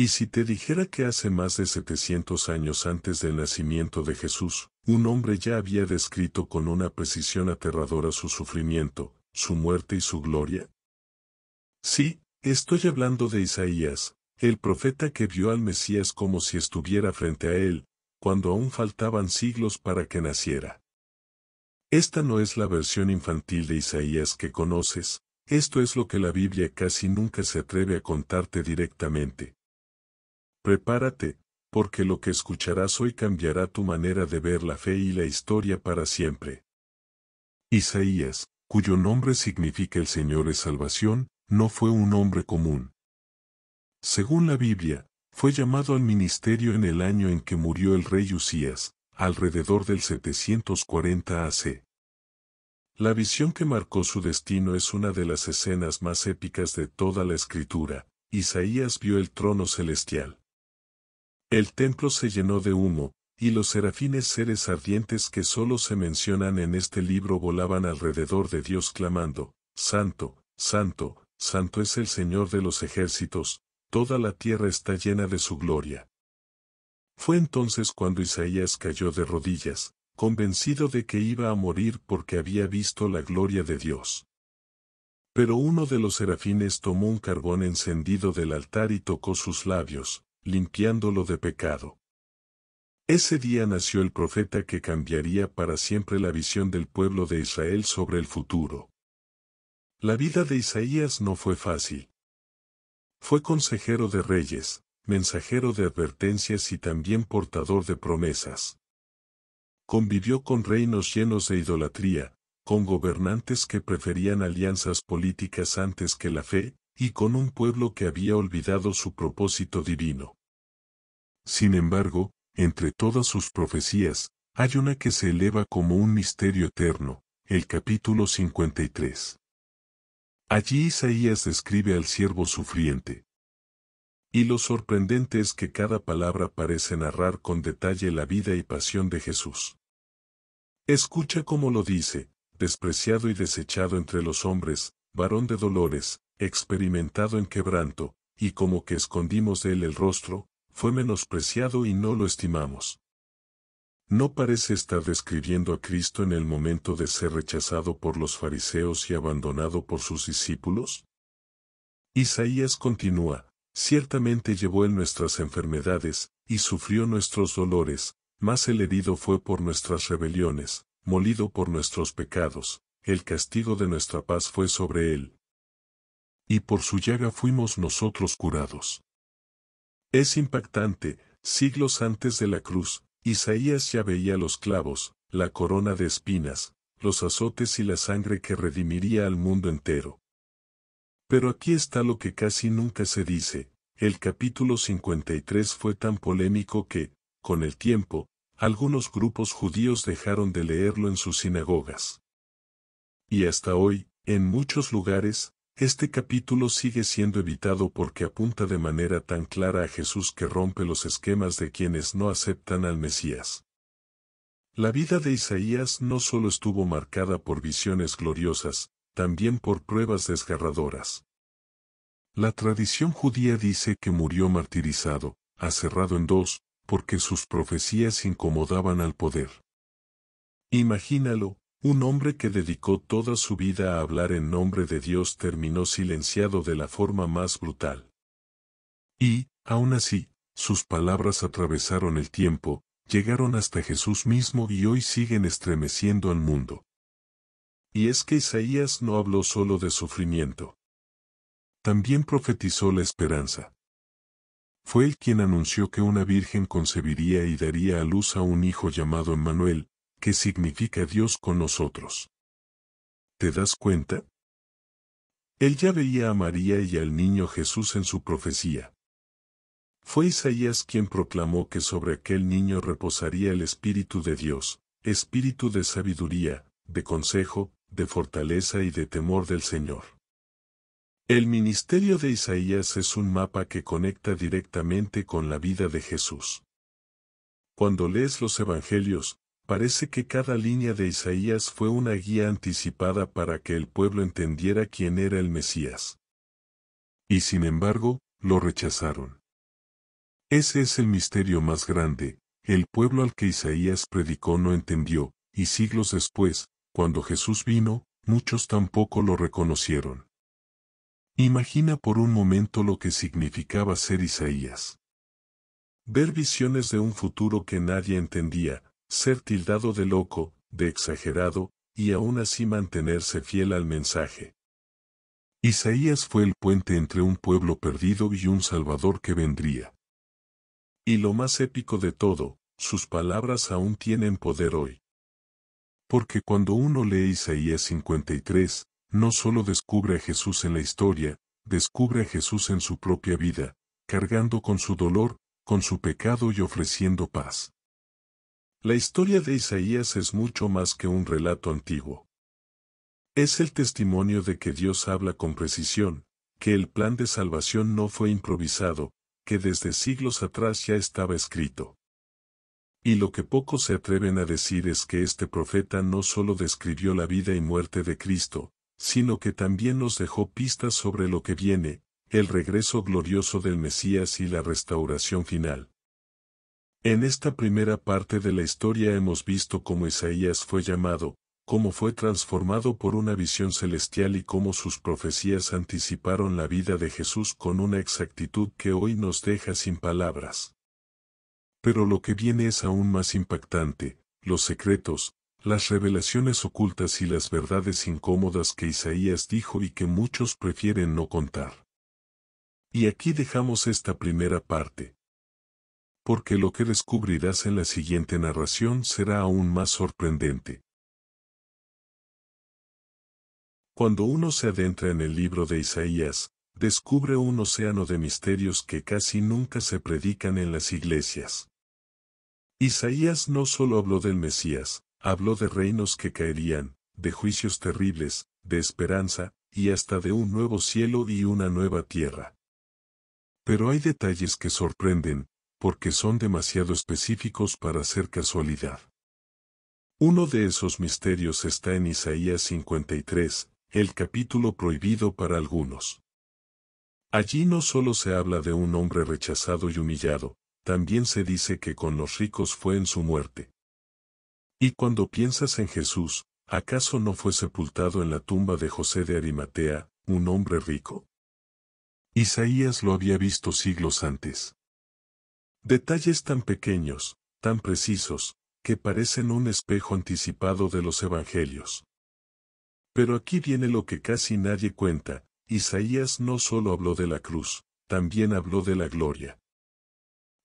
Y si te dijera que hace más de 700 años antes del nacimiento de Jesús, un hombre ya había descrito con una precisión aterradora su sufrimiento, su muerte y su gloria. Sí, estoy hablando de Isaías, el profeta que vio al Mesías como si estuviera frente a él, cuando aún faltaban siglos para que naciera. Esta no es la versión infantil de Isaías que conoces, esto es lo que la Biblia casi nunca se atreve a contarte directamente. Prepárate, porque lo que escucharás hoy cambiará tu manera de ver la fe y la historia para siempre. Isaías, cuyo nombre significa el Señor es salvación, no fue un hombre común. Según la Biblia, fue llamado al ministerio en el año en que murió el rey Usías, alrededor del 740 AC. La visión que marcó su destino es una de las escenas más épicas de toda la Escritura. Isaías vio el trono celestial. El templo se llenó de humo, y los serafines, seres ardientes que solo se mencionan en este libro, volaban alrededor de Dios clamando: Santo, Santo, Santo es el Señor de los ejércitos, toda la tierra está llena de su gloria. Fue entonces cuando Isaías cayó de rodillas, convencido de que iba a morir porque había visto la gloria de Dios. Pero uno de los serafines tomó un carbón encendido del altar y tocó sus labios, limpiándolo de pecado. Ese día nació el profeta que cambiaría para siempre la visión del pueblo de Israel sobre el futuro. La vida de Isaías no fue fácil. Fue consejero de reyes, mensajero de advertencias y también portador de promesas. Convivió con reinos llenos de idolatría, con gobernantes que preferían alianzas políticas antes que la fe, y con un pueblo que había olvidado su propósito divino. Sin embargo, entre todas sus profecías, hay una que se eleva como un misterio eterno, el capítulo 53. Allí Isaías describe al siervo sufriente. Y lo sorprendente es que cada palabra parece narrar con detalle la vida y pasión de Jesús. Escucha cómo lo dice: despreciado y desechado entre los hombres, varón de dolores, experimentado en quebranto, y como que escondimos de él el rostro, fue menospreciado y no lo estimamos. ¿No parece estar describiendo a Cristo en el momento de ser rechazado por los fariseos y abandonado por sus discípulos? Isaías continúa: ciertamente llevó él nuestras enfermedades, y sufrió nuestros dolores, mas el herido fue por nuestras rebeliones, molido por nuestros pecados, el castigo de nuestra paz fue sobre él. Y por su llaga fuimos nosotros curados. Es impactante, siglos antes de la cruz, Isaías ya veía los clavos, la corona de espinas, los azotes y la sangre que redimiría al mundo entero. Pero aquí está lo que casi nunca se dice: el capítulo 53 fue tan polémico que, con el tiempo, algunos grupos judíos dejaron de leerlo en sus sinagogas. Y hasta hoy, en muchos lugares, este capítulo sigue siendo evitado porque apunta de manera tan clara a Jesús que rompe los esquemas de quienes no aceptan al Mesías. La vida de Isaías no solo estuvo marcada por visiones gloriosas, también por pruebas desgarradoras. La tradición judía dice que murió martirizado, aserrado en dos, porque sus profecías incomodaban al poder. Imagínalo, un hombre que dedicó toda su vida a hablar en nombre de Dios terminó silenciado de la forma más brutal. Y, aún así, sus palabras atravesaron el tiempo, llegaron hasta Jesús mismo y hoy siguen estremeciendo al mundo. Y es que Isaías no habló solo de sufrimiento. También profetizó la esperanza. Fue él quien anunció que una virgen concebiría y daría a luz a un hijo llamado Emmanuel, que significa Dios con nosotros. ¿Te das cuenta? Él ya veía a María y al niño Jesús en su profecía. Fue Isaías quien proclamó que sobre aquel niño reposaría el Espíritu de Dios, espíritu de sabiduría, de consejo, de fortaleza y de temor del Señor. El ministerio de Isaías es un mapa que conecta directamente con la vida de Jesús. Cuando lees los Evangelios, parece que cada línea de Isaías fue una guía anticipada para que el pueblo entendiera quién era el Mesías. Y sin embargo, lo rechazaron. Ese es el misterio más grande. El pueblo al que Isaías predicó no entendió, y siglos después, cuando Jesús vino, muchos tampoco lo reconocieron. Imagina por un momento lo que significaba ser Isaías. Ver visiones de un futuro que nadie entendía, ser tildado de loco, de exagerado, y aún así mantenerse fiel al mensaje. Isaías fue el puente entre un pueblo perdido y un Salvador que vendría. Y lo más épico de todo, sus palabras aún tienen poder hoy. Porque cuando uno lee Isaías 53, no solo descubre a Jesús en la historia, descubre a Jesús en su propia vida, cargando con su dolor, con su pecado y ofreciendo paz. La historia de Isaías es mucho más que un relato antiguo. Es el testimonio de que Dios habla con precisión, que el plan de salvación no fue improvisado, que desde siglos atrás ya estaba escrito. Y lo que pocos se atreven a decir es que este profeta no solo describió la vida y muerte de Cristo, sino que también nos dejó pistas sobre lo que viene, el regreso glorioso del Mesías y la restauración final. En esta primera parte de la historia hemos visto cómo Isaías fue llamado, cómo fue transformado por una visión celestial y cómo sus profecías anticiparon la vida de Jesús con una exactitud que hoy nos deja sin palabras. Pero lo que viene es aún más impactante, los secretos, las revelaciones ocultas y las verdades incómodas que Isaías dijo y que muchos prefieren no contar. Y aquí dejamos esta primera parte. Porque lo que descubrirás en la siguiente narración será aún más sorprendente. Cuando uno se adentra en el libro de Isaías, descubre un océano de misterios que casi nunca se predican en las iglesias. Isaías no solo habló del Mesías, habló de reinos que caerían, de juicios terribles, de esperanza, y hasta de un nuevo cielo y una nueva tierra. Pero hay detalles que sorprenden, porque son demasiado específicos para ser casualidad. Uno de esos misterios está en Isaías 53, el capítulo prohibido para algunos. Allí no solo se habla de un hombre rechazado y humillado, también se dice que con los ricos fue en su muerte. Y cuando piensas en Jesús, ¿acaso no fue sepultado en la tumba de José de Arimatea, un hombre rico? Isaías lo había visto siglos antes. Detalles tan pequeños, tan precisos, que parecen un espejo anticipado de los evangelios. Pero aquí viene lo que casi nadie cuenta, Isaías no solo habló de la cruz, también habló de la gloria.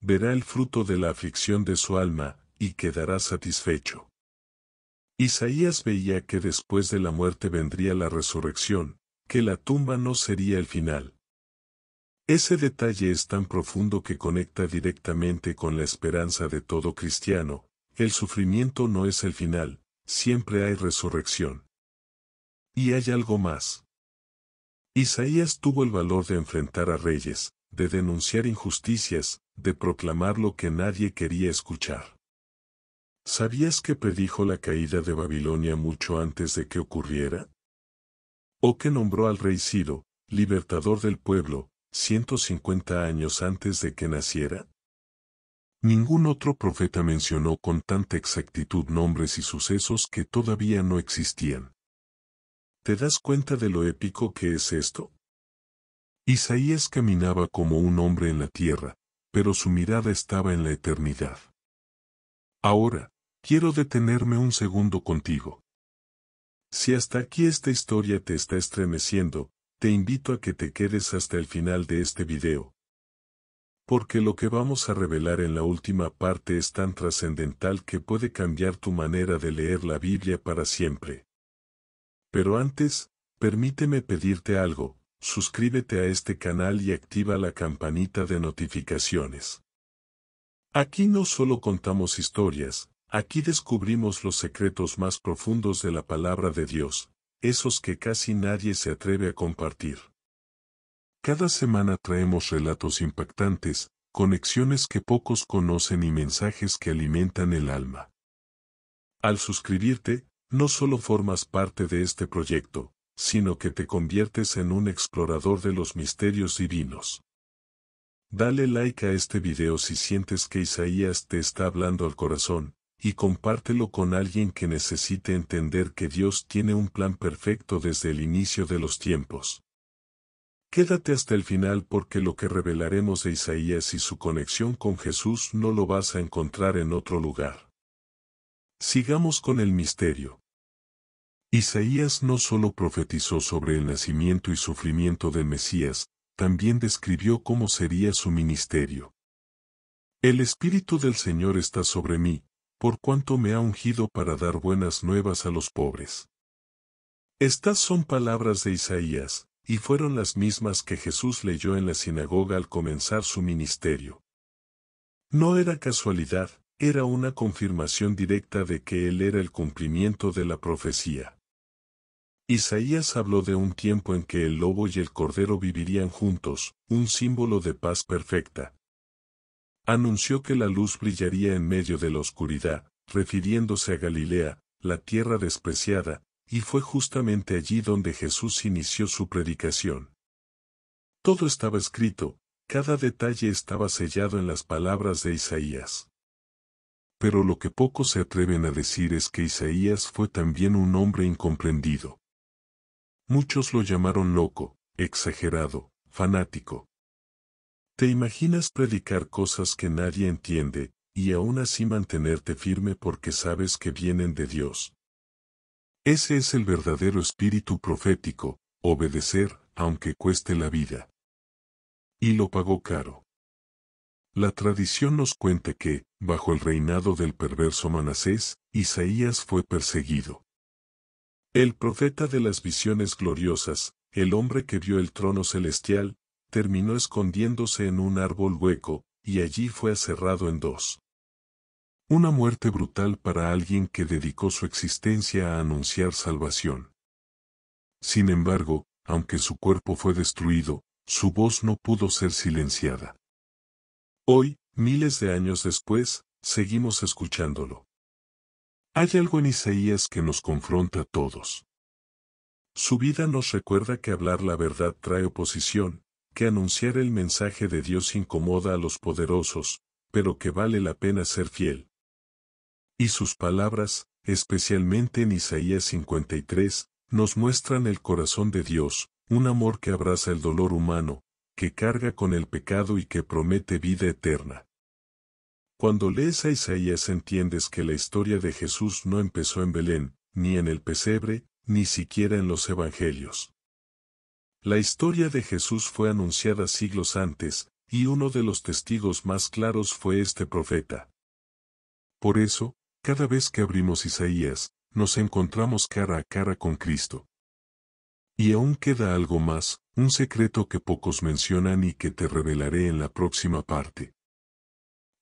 Verá el fruto de la aflicción de su alma, y quedará satisfecho. Isaías veía que después de la muerte vendría la resurrección, que la tumba no sería el final. Ese detalle es tan profundo que conecta directamente con la esperanza de todo cristiano, el sufrimiento no es el final, siempre hay resurrección. Y hay algo más. Isaías tuvo el valor de enfrentar a reyes, de denunciar injusticias, de proclamar lo que nadie quería escuchar. ¿Sabías que predijo la caída de Babilonia mucho antes de que ocurriera? ¿O que nombró al rey Ciro, libertador del pueblo, 150 años antes de que naciera? Ningún otro profeta mencionó con tanta exactitud nombres y sucesos que todavía no existían. ¿Te das cuenta de lo épico que es esto? Isaías caminaba como un hombre en la tierra, pero su mirada estaba en la eternidad. Ahora, quiero detenerme un segundo contigo. Si hasta aquí esta historia te está estremeciendo, te invito a que te quedes hasta el final de este video. Porque lo que vamos a revelar en la última parte es tan trascendental que puede cambiar tu manera de leer la Biblia para siempre. Pero antes, permíteme pedirte algo. Suscríbete a este canal y activa la campanita de notificaciones. Aquí no solo contamos historias, aquí descubrimos los secretos más profundos de la palabra de Dios, esos que casi nadie se atreve a compartir. Cada semana traemos relatos impactantes, conexiones que pocos conocen y mensajes que alimentan el alma. Al suscribirte, no solo formas parte de este proyecto, sino que te conviertes en un explorador de los misterios divinos. Dale like a este video si sientes que Isaías te está hablando al corazón, y compártelo con alguien que necesite entender que Dios tiene un plan perfecto desde el inicio de los tiempos. Quédate hasta el final porque lo que revelaremos de Isaías y su conexión con Jesús no lo vas a encontrar en otro lugar. Sigamos con el misterio. Isaías no solo profetizó sobre el nacimiento y sufrimiento del Mesías, también describió cómo sería su ministerio. El Espíritu del Señor está sobre mí, por cuanto me ha ungido para dar buenas nuevas a los pobres. Estas son palabras de Isaías, y fueron las mismas que Jesús leyó en la sinagoga al comenzar su ministerio. No era casualidad, era una confirmación directa de que Él era el cumplimiento de la profecía. Isaías habló de un tiempo en que el lobo y el cordero vivirían juntos, un símbolo de paz perfecta. Anunció que la luz brillaría en medio de la oscuridad, refiriéndose a Galilea, la tierra despreciada, y fue justamente allí donde Jesús inició su predicación. Todo estaba escrito, cada detalle estaba sellado en las palabras de Isaías. Pero lo que pocos se atreven a decir es que Isaías fue también un hombre incomprendido. Muchos lo llamaron loco, exagerado, fanático. ¿Te imaginas predicar cosas que nadie entiende, y aún así mantenerte firme porque sabes que vienen de Dios? Ese es el verdadero espíritu profético, obedecer, aunque cueste la vida. Y lo pagó caro. La tradición nos cuenta que, bajo el reinado del perverso Manasés, Isaías fue perseguido. El profeta de las visiones gloriosas, el hombre que vio el trono celestial, terminó escondiéndose en un árbol hueco, y allí fue aserrado en dos. Una muerte brutal para alguien que dedicó su existencia a anunciar salvación. Sin embargo, aunque su cuerpo fue destruido, su voz no pudo ser silenciada. Hoy, miles de años después, seguimos escuchándolo. Hay algo en Isaías que nos confronta a todos. Su vida nos recuerda que hablar la verdad trae oposición, que anunciar el mensaje de Dios incomoda a los poderosos, pero que vale la pena ser fiel. Y sus palabras, especialmente en Isaías 53, nos muestran el corazón de Dios, un amor que abraza el dolor humano, que carga con el pecado y que promete vida eterna. Cuando lees a Isaías entiendes que la historia de Jesús no empezó en Belén, ni en el pesebre, ni siquiera en los evangelios. La historia de Jesús fue anunciada siglos antes, y uno de los testigos más claros fue este profeta. Por eso, cada vez que abrimos Isaías, nos encontramos cara a cara con Cristo. Y aún queda algo más, un secreto que pocos mencionan y que te revelaré en la próxima parte.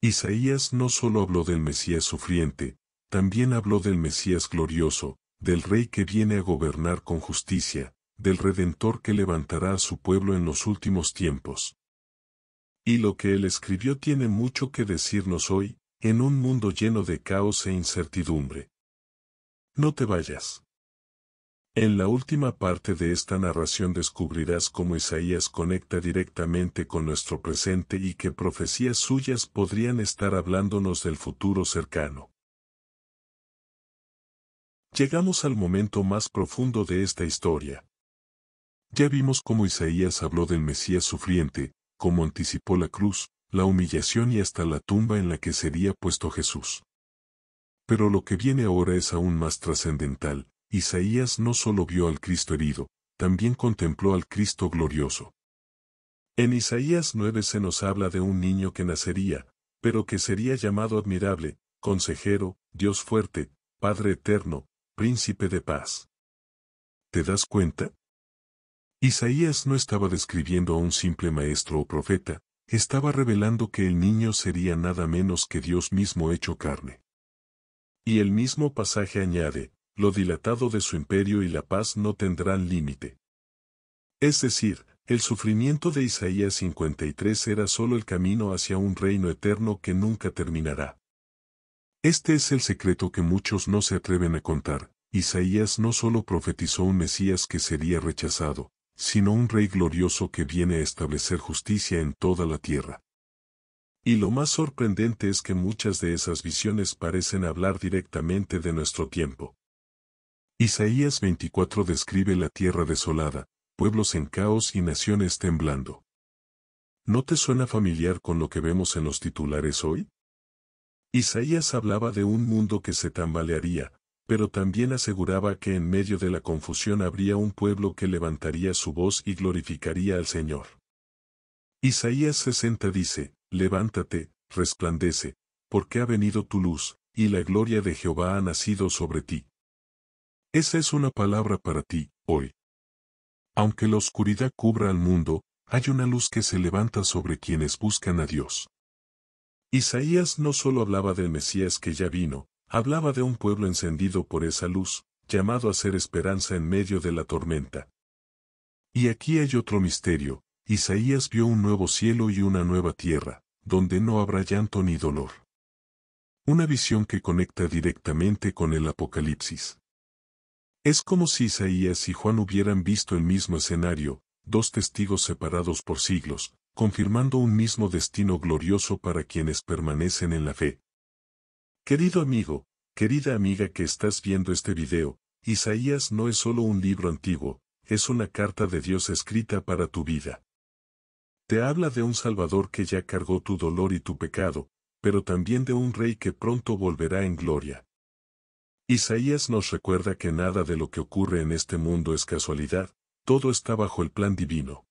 Isaías no solo habló del Mesías sufriente, también habló del Mesías glorioso, del Rey que viene a gobernar con justicia, del Redentor que levantará a su pueblo en los últimos tiempos. Y lo que él escribió tiene mucho que decirnos hoy, en un mundo lleno de caos e incertidumbre. No te vayas. En la última parte de esta narración descubrirás cómo Isaías conecta directamente con nuestro presente y que profecías suyas podrían estar hablándonos del futuro cercano. Llegamos al momento más profundo de esta historia. Ya vimos cómo Isaías habló del Mesías sufriente, cómo anticipó la cruz, la humillación y hasta la tumba en la que sería puesto Jesús. Pero lo que viene ahora es aún más trascendental. Isaías no solo vio al Cristo herido, también contempló al Cristo glorioso. En Isaías 9 se nos habla de un niño que nacería, pero que sería llamado admirable, consejero, Dios fuerte, Padre eterno, príncipe de paz. ¿Te das cuenta? Isaías no estaba describiendo a un simple maestro o profeta, estaba revelando que el niño sería nada menos que Dios mismo hecho carne. Y el mismo pasaje añade, lo dilatado de su imperio y la paz no tendrán límite. Es decir, el sufrimiento de Isaías 53 era solo el camino hacia un reino eterno que nunca terminará. Este es el secreto que muchos no se atreven a contar. Isaías no solo profetizó un Mesías que sería rechazado, sino un rey glorioso que viene a establecer justicia en toda la tierra. Y lo más sorprendente es que muchas de esas visiones parecen hablar directamente de nuestro tiempo. Isaías 24 describe la tierra desolada, pueblos en caos y naciones temblando. ¿No te suena familiar con lo que vemos en los titulares hoy? Isaías hablaba de un mundo que se tambalearía, pero también aseguraba que en medio de la confusión habría un pueblo que levantaría su voz y glorificaría al Señor. Isaías 60 dice, levántate, resplandece, porque ha venido tu luz, y la gloria de Jehová ha nacido sobre ti. Esa es una palabra para ti, hoy. Aunque la oscuridad cubra al mundo, hay una luz que se levanta sobre quienes buscan a Dios. Isaías no solo hablaba del Mesías que ya vino, hablaba de un pueblo encendido por esa luz, llamado a ser esperanza en medio de la tormenta. Y aquí hay otro misterio, Isaías vio un nuevo cielo y una nueva tierra, donde no habrá llanto ni dolor. Una visión que conecta directamente con el Apocalipsis. Es como si Isaías y Juan hubieran visto el mismo escenario, dos testigos separados por siglos, confirmando un mismo destino glorioso para quienes permanecen en la fe. Querido amigo, querida amiga que estás viendo este video, Isaías no es solo un libro antiguo, es una carta de Dios escrita para tu vida. Te habla de un Salvador que ya cargó tu dolor y tu pecado, pero también de un Rey que pronto volverá en gloria. Isaías nos recuerda que nada de lo que ocurre en este mundo es casualidad, todo está bajo el plan divino.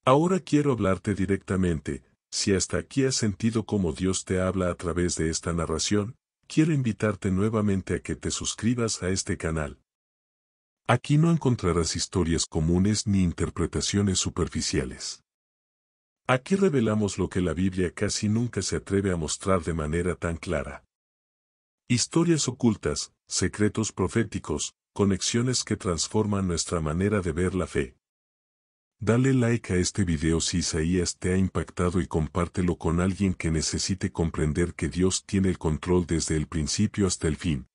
Ahora quiero hablarte directamente, si hasta aquí has sentido cómo Dios te habla a través de esta narración, quiero invitarte nuevamente a que te suscribas a este canal. Aquí no encontrarás historias comunes ni interpretaciones superficiales. Aquí revelamos lo que la Biblia casi nunca se atreve a mostrar de manera tan clara. Historias ocultas, secretos proféticos, conexiones que transforman nuestra manera de ver la fe. Dale like a este video si Isaías te ha impactado y compártelo con alguien que necesite comprender que Dios tiene el control desde el principio hasta el fin.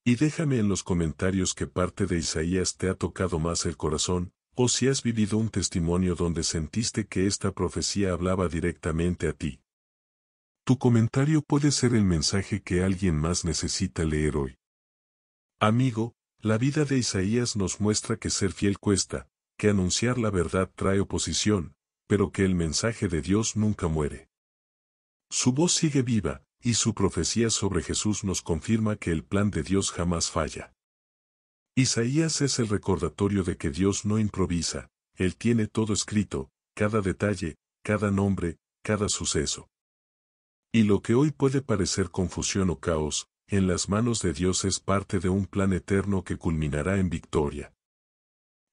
Y déjame en los comentarios qué parte de Isaías te ha tocado más el corazón, o si has vivido un testimonio donde sentiste que esta profecía hablaba directamente a ti. Tu comentario puede ser el mensaje que alguien más necesita leer hoy. Amigo, la vida de Isaías nos muestra que ser fiel cuesta, que anunciar la verdad trae oposición, pero que el mensaje de Dios nunca muere. Su voz sigue viva, y su profecía sobre Jesús nos confirma que el plan de Dios jamás falla. Isaías es el recordatorio de que Dios no improvisa, Él tiene todo escrito, cada detalle, cada nombre, cada suceso. Y lo que hoy puede parecer confusión o caos, en las manos de Dios es parte de un plan eterno que culminará en victoria.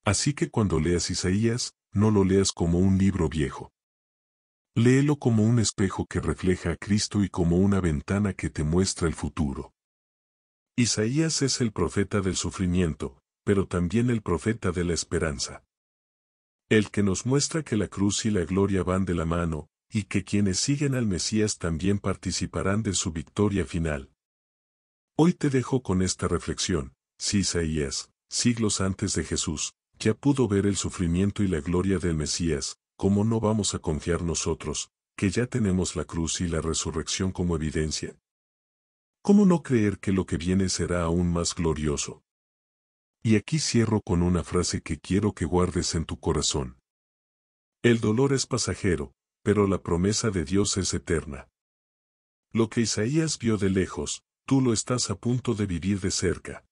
Así que cuando leas Isaías, no lo leas como un libro viejo. Léelo como un espejo que refleja a Cristo y como una ventana que te muestra el futuro. Isaías es el profeta del sufrimiento, pero también el profeta de la esperanza. El que nos muestra que la cruz y la gloria van de la mano, y que quienes siguen al Mesías también participarán de su victoria final. Hoy te dejo con esta reflexión, si Isaías, siglos antes de Jesús, ya pudo ver el sufrimiento y la gloria del Mesías, ¿cómo no vamos a confiar nosotros, que ya tenemos la cruz y la resurrección como evidencia? ¿Cómo no creer que lo que viene será aún más glorioso? Y aquí cierro con una frase que quiero que guardes en tu corazón. El dolor es pasajero, pero la promesa de Dios es eterna. Lo que Isaías vio de lejos, tú lo estás a punto de vivir de cerca.